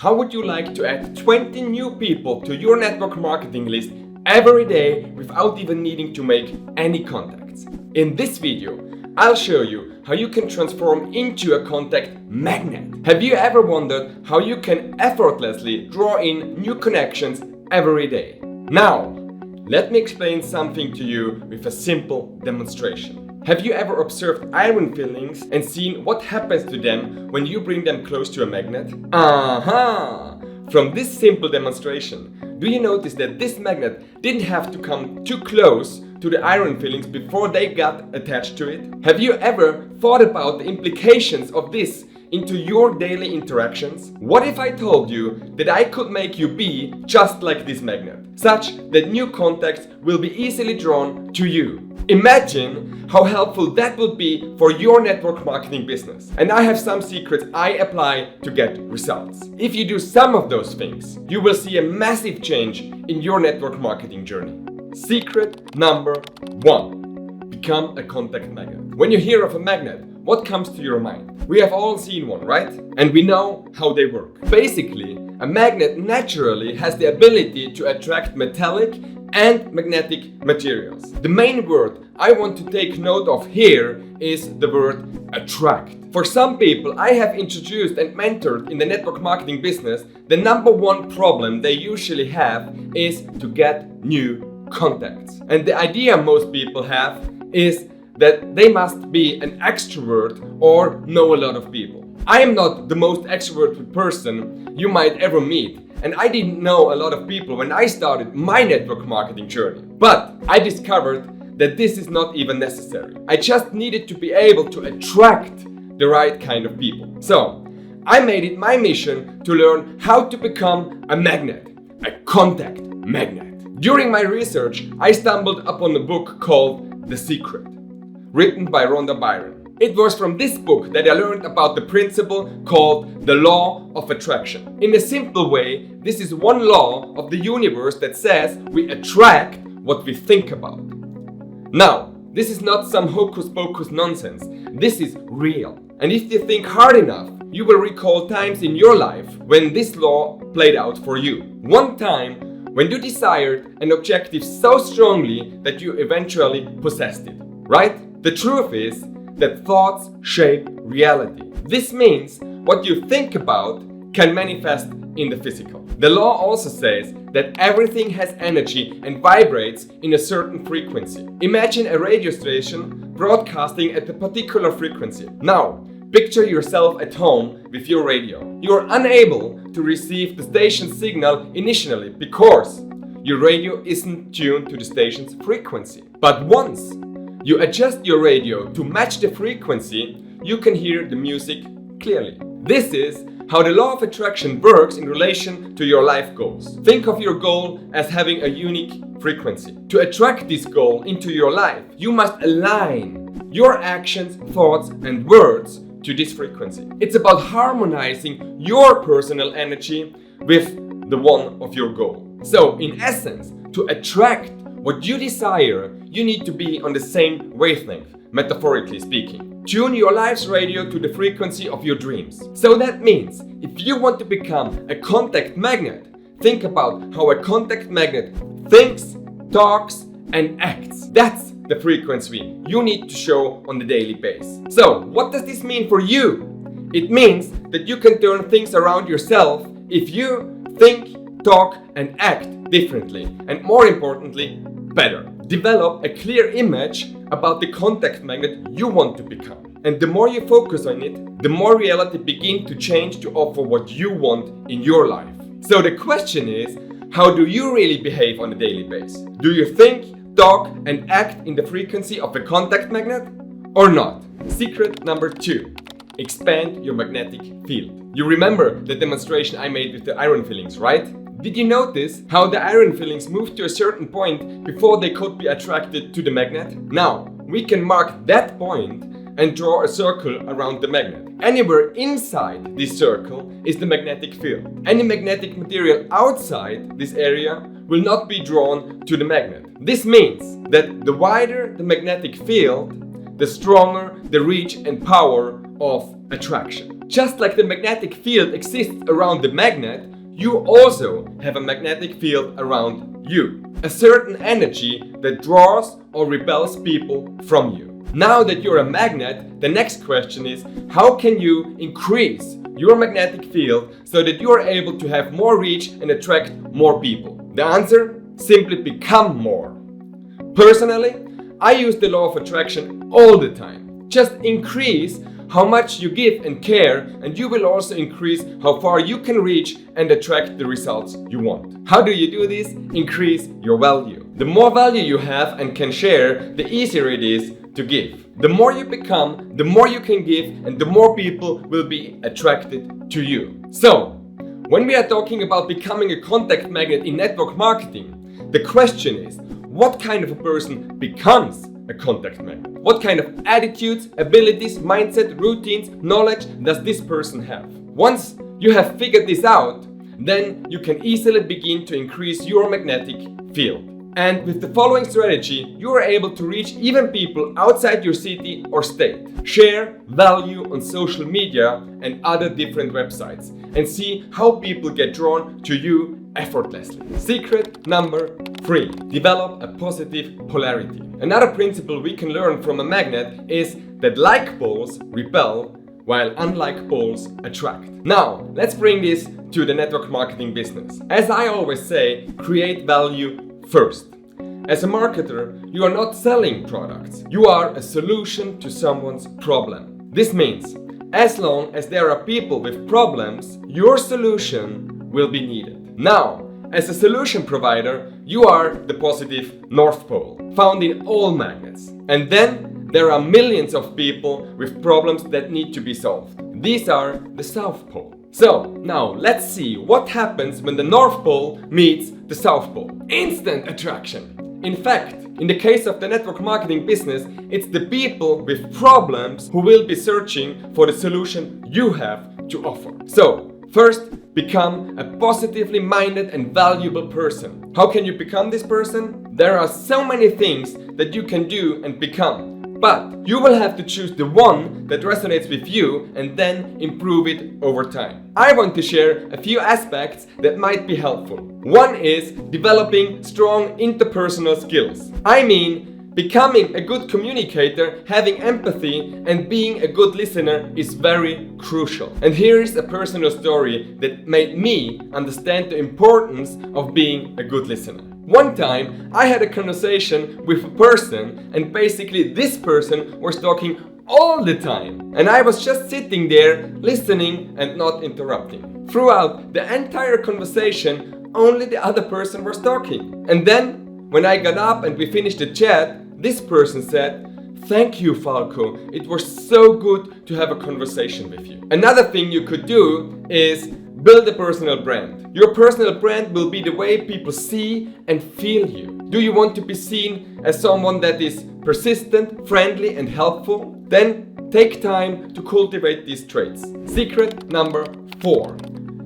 How would you like to add 20 new people to your network marketing list every day without even needing to make any contacts? In this video, I'll show you how you can transform into a contact magnet. Have you ever wondered how you can effortlessly draw in new connections every day? Now, let me explain something to you with a simple demonstration. Have you ever observed iron fillings and seen what happens to them when you bring them close to a magnet? Aha! From this simple demonstration, do you notice that this magnet didn't have to come too close to the iron fillings before they got attached to it? Have you ever thought about the implications of this into your daily interactions? What if I told you that I could make you be just like this magnet, such that new contacts will be easily drawn to you? Imagine how helpful that would be for your network marketing business. And I have some secrets I apply to get results. If you do some of those things, you will see a massive change in your network marketing journey. Secret number 1. Become a contact magnet. When you hear of a magnet, what comes to your mind? We have all seen one, right? And we know how they work. Basically, a magnet naturally has the ability to attract metallic and magnetic materials. The main word I want to take note of here is the word attract. For some people I have introduced and mentored in the network marketing business, the number one problem they usually have is to get new contacts. And the idea most people have is that they must be an extrovert or know a lot of people. I am not the most extroverted person you might ever meet, and I didn't know a lot of people when I started my network marketing journey. But I discovered that this is not even necessary. I just needed to be able to attract the right kind of people. So I made it my mission to learn how to become a magnet, a contact magnet. During my research, I stumbled upon a book called The Secret, written by Rhonda Byron. It was from this book that I learned about the principle called the law of attraction. In a simple way, this is one law of the universe that says we attract what we think about. Now, this is not some hocus pocus nonsense. This is real. And if you think hard enough, you will recall times in your life when this law played out for you. One time when you desired an objective so strongly that you eventually possessed it, right? The truth is that thoughts shape reality. This means what you think about can manifest in the physical. The law also says that everything has energy and vibrates in a certain frequency. Imagine a radio station broadcasting at a particular frequency. Now, picture yourself at home with your radio. You are unable to receive the station's signal initially because your radio isn't tuned to the station's frequency. But once you adjust your radio to match the frequency, you can hear the music clearly. This is how the law of attraction works in relation to your life goals. Think of your goal as having a unique frequency. To attract this goal into your life, you must align your actions, thoughts, and words to this frequency. It's about harmonizing your personal energy with the one of your goal. So, in essence, to attract what you desire, you need to be on the same wavelength, metaphorically speaking. Tune your life's radio to the frequency of your dreams. So that means, if you want to become a contact magnet, think about how a contact magnet thinks, talks, and acts. That's the frequency you need to show on the daily basis. So, what does this mean for you? It means that you can turn things around yourself if you think, talk, and act differently, and more importantly, better. Develop a clear image about the contact magnet you want to become. And the more you focus on it, the more reality begins to change to offer what you want in your life. So the question is, how do you really behave on a daily basis? Do you think, talk, and act in the frequency of a contact magnet or not? Secret number 2. Expand your magnetic field. You remember the demonstration I made with the iron fillings, right? Did you notice how the iron fillings moved to a certain point before they could be attracted to the magnet? Now, we can mark that point and draw a circle around the magnet. Anywhere inside this circle is the magnetic field. Any magnetic material outside this area will not be drawn to the magnet. This means that the wider the magnetic field, the stronger the reach and power of attraction. Just like the magnetic field exists around the magnet, you also have a magnetic field around you. A certain energy that draws or repels people from you. Now that you're a magnet, the next question is, how can you increase your magnetic field so that you're able to have more reach and attract more people? The answer? Simply become more. Personally, I use the law of attraction all the time. Just increase how much you give and care, and you will also increase how far you can reach and attract the results you want. How do you do this? Increase your value. The more value you have and can share, the easier it is to give. The more you become, the more you can give, and the more people will be attracted to you. So, when we are talking about becoming a contact magnet in network marketing, the question is, what kind of a person becomes a contact magnet? What kind of attitudes, abilities, mindset, routines, knowledge does this person have? Once you have figured this out, then you can easily begin to increase your magnetic field. And with the following strategy, you are able to reach even people outside your city or state. Share value on social media and other different websites and see how people get drawn to you effortlessly. Secret number 3. Develop a positive polarity. Another principle we can learn from a magnet is that like poles repel while unlike poles attract. Now, let's bring this to the network marketing business. As I always say, create value first. As a marketer, you are not selling products. You are a solution to someone's problem. This means, as long as there are people with problems, your solution will be needed. Now, as a solution provider, you are the positive North Pole, found in all magnets. And then there are millions of people with problems that need to be solved. These are the South Pole. So, now let's see what happens when the North Pole meets the South Pole. Instant attraction. In fact, in the case of the network marketing business, it's the people with problems who will be searching for the solution you have to offer. So, first, become a positively minded and valuable person. How can you become this person? There are so many things that you can do and become. But you will have to choose the one that resonates with you and then improve it over time. I want to share a few aspects that might be helpful. One is developing strong interpersonal skills. I mean, becoming a good communicator, having empathy, and being a good listener is very crucial. And here is a personal story that made me understand the importance of being a good listener. One time, I had a conversation with a person, and basically this person was talking all the time. And I was just sitting there, listening and not interrupting. Throughout the entire conversation, only the other person was talking. And then, when I got up and we finished the chat, this person said, "Thank you, Falko. It was so good to have a conversation with you." Another thing you could do is build a personal brand. Your personal brand will be the way people see and feel you. Do you want to be seen as someone that is persistent, friendly, and helpful? Then take time to cultivate these traits. Secret number 4.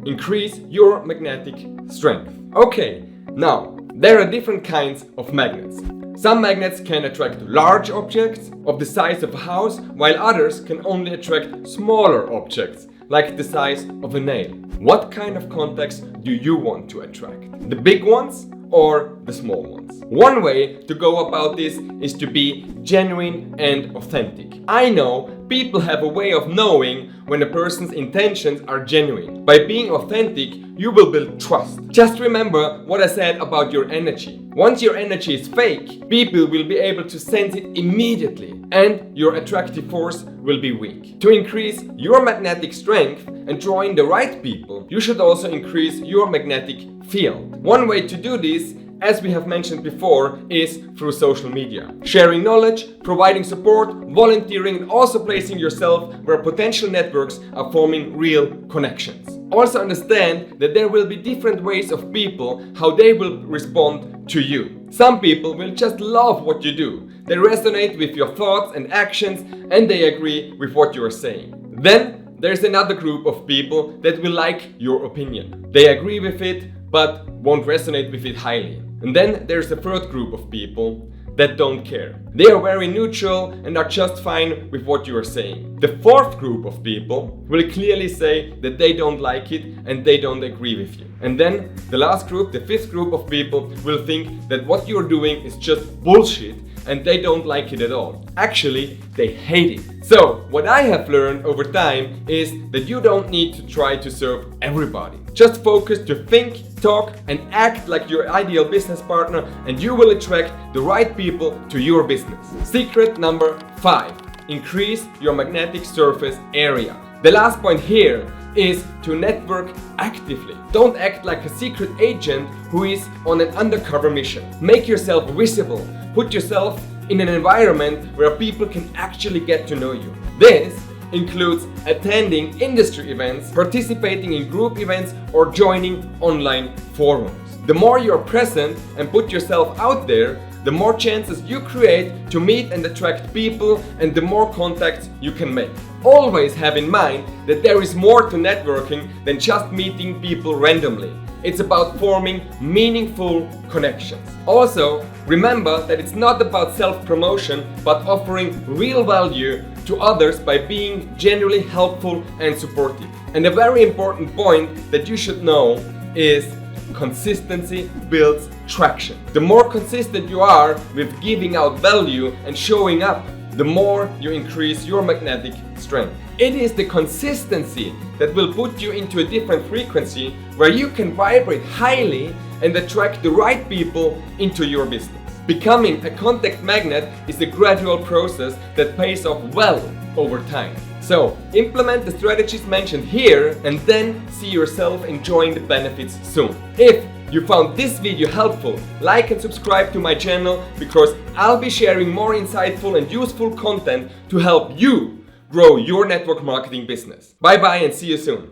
Increase your magnetic strength. Okay, now there are different kinds of magnets. Some magnets can attract large objects of the size of a house, while others can only attract smaller objects, like the size of a nail. What kind of contacts do you want to attract? The big ones or the small ones? One way to go about this is to be genuine and authentic. I know people have a way of knowing when a person's intentions are genuine. By being authentic, you will build trust. Just remember what I said about your energy. Once your energy is fake, people will be able to sense it immediately, and your attractive force will be weak. To increase your magnetic strength and draw in the right people, you should also increase your magnetic field. One way to do this, as we have mentioned before, is through social media. Sharing knowledge, providing support, volunteering, and also placing yourself where potential networks are forming real connections. Also understand that there will be different ways of people how they will respond to you. Some people will just love what you do. They resonate with your thoughts and actions, and they agree with what you are saying. Then there's another group of people that will like your opinion. They agree with it, but won't resonate with it highly. And then there's a third group of people that don't care. They are very neutral and are just fine with what you are saying. The fourth group of people will clearly say that they don't like it and they don't agree with you. And then the last group, the fifth group of people, will think that what you're doing is just bullshit and they don't like it at all. Actually, they hate it. So, what I have learned over time is that you don't need to try to serve everybody. Just focus to think, talk, and act like your ideal business partner, and you will attract the right people to your business. Secret number 5. Increase your magnetic surface area. The last point here is to network actively. Don't act like a secret agent who is on an undercover mission. Make yourself visible. Put yourself in an environment where people can actually get to know you. This includes attending industry events, participating in group events, or joining online forums. The more you're present and put yourself out there, the more chances you create to meet and attract people, and the more contacts you can make. Always have in mind that there is more to networking than just meeting people randomly. It's about forming meaningful connections. Also, remember that it's not about self-promotion, but offering real value to others by being genuinely helpful and supportive. And a very important point that you should know is consistency builds traction. The more consistent you are with giving out value and showing up, the more you increase your magnetic strength. It is the consistency that will put you into a different frequency where you can vibrate highly and attract the right people into your business. Becoming a contact magnet is a gradual process that pays off well over time. So, implement the strategies mentioned here and then see yourself enjoying the benefits soon. If you found this video helpful, like and subscribe to my channel, because I'll be sharing more insightful and useful content to help you grow your network marketing business. Bye bye and see you soon.